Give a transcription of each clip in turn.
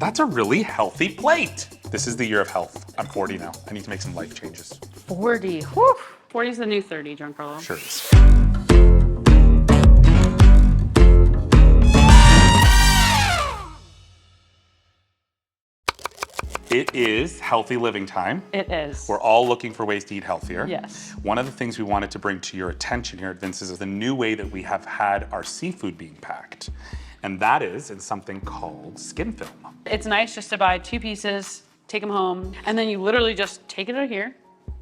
That's a really healthy plate. This is the year of health. I'm 40 now. I need to make some life changes. 40. Whew. 40 is the new 30, Giancarlo. Sure is. It is healthy living time. It is. We're all looking for ways to eat healthier. Yes. One of the things we wanted to bring to your attention here at Vince's is the new way that we have had our seafood being packed. And that is in something called skin film. It's nice just to buy 2 pieces, take them home, and then you literally just take it out here,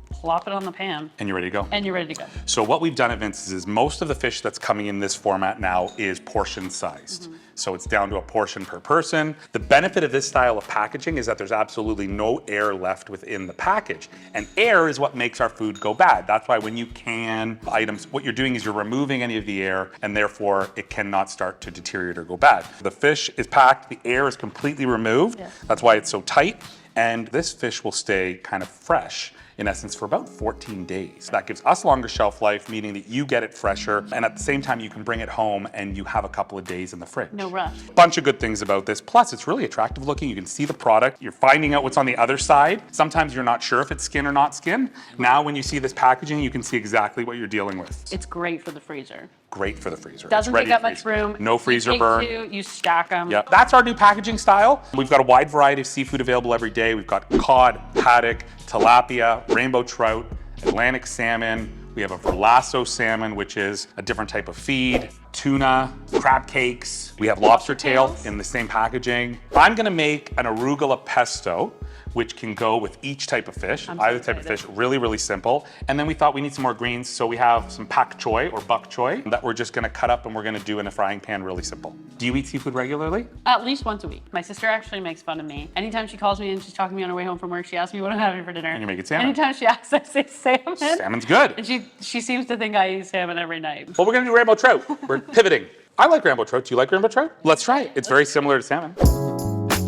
plop it on the pan. And you're ready to go? And you're ready to go. So what we've done at Vince's is most of the fish that's coming in this format now is portion sized. So it's down to a portion per person. The benefit of this style of packaging is that there's absolutely no air left within the package. And air is what makes our food go bad. That's why when you can items, what you're doing is you're removing any of the air, and therefore it cannot start to deteriorate or go bad. The fish is packed, the air is completely removed. Yeah. That's why it's so tight. And this fish will stay kind of fresh, in essence, for about 14 days. That gives us longer shelf life, meaning that you get it fresher, and at the same time you can bring it home and you have a couple of days in the fridge. No rush. Bunch of good things about this. Plus, it's really attractive looking. You can see the product. You're finding out what's on the other side. Sometimes you're not sure if it's skin or not skin. Now, when you see this packaging, you can see exactly what you're dealing with. It's great for the freezer. Great for the freezer. Doesn't take up much room. No freezer burn. You stack them. Yep. That's our new packaging style. We've got a wide variety of seafood available every day. We've got cod, haddock, tilapia, rainbow trout, Atlantic salmon. We have a verlasso salmon, which is a different type of feed, tuna, crab cakes. We have lobster tails in the same packaging. I'm gonna make an arugula pesto, which can go with each type of fish, either type of fish, really, really simple. And then we thought we need some more greens, so we have some Bok Choy or Bok Choy that we're just gonna cut up and we're gonna do in a frying pan, really simple. Do you eat seafood regularly? At least once a week. My sister actually makes fun of me. Anytime she calls me and she's talking to me on her way home from work, she asks me what I'm having for dinner. And you make it salmon. Anytime she asks, I say salmon. Salmon's good. And she seems to think I eat salmon every night. Well, we're gonna do rainbow trout. We're pivoting. I like rainbow trout. Do you like rainbow trout? Let's try it. It's very similar to salmon.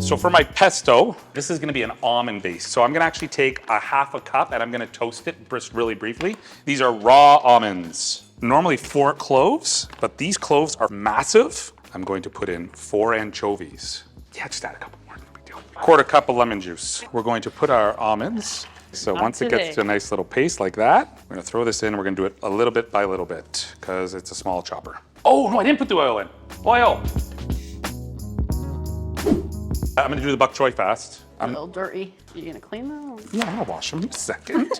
So for my pesto, this is gonna be an almond base. So I'm gonna actually take a half a cup and I'm gonna toast it just really briefly. These are raw almonds. Normally 4 cloves, but these cloves are massive. I'm going to put in 4 anchovies. Yeah, just add a couple more, no big deal. Quarter cup of lemon juice. We're going to put our almonds. So once it gets to a nice little paste like that, we're gonna throw this in. We're gonna do it a little bit by little bit because it's a small chopper. Oh no, I didn't put the oil in. Oil. I'm gonna do the Bok Choy fast. A little dirty. Are you gonna clean them? Yeah, I'm gonna wash them in a second.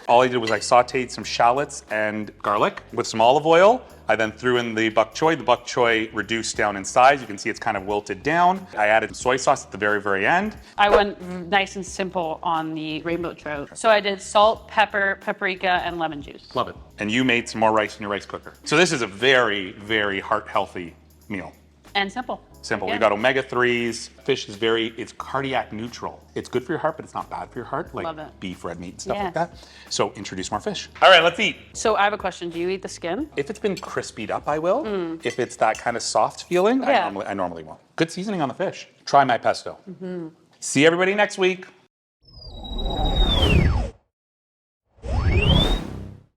All I did was I sauteed some shallots and garlic with some olive oil. I then threw in the Bok Choy. The Bok Choy reduced down in size. You can see it's kind of wilted down. I added soy sauce at the very, very end. I went nice and simple on the rainbow trout. So I did salt, pepper, paprika, and lemon juice. Love it. And you made some more rice in your rice cooker. So this is a very, very heart-healthy meal. And simple. Simple. Yeah. We got omega-3s. Fish is it's cardiac neutral. It's good for your heart, but it's not bad for your heart, like Love it. beef, red meat, stuff Yeah. like that. So introduce more fish. All right, let's eat. So I have a question. Do you eat the skin? If it's been crispied up, I will. If it's that kind of soft feeling, Yeah. I normally won't. Good seasoning on the fish. Try my pesto. See everybody next week.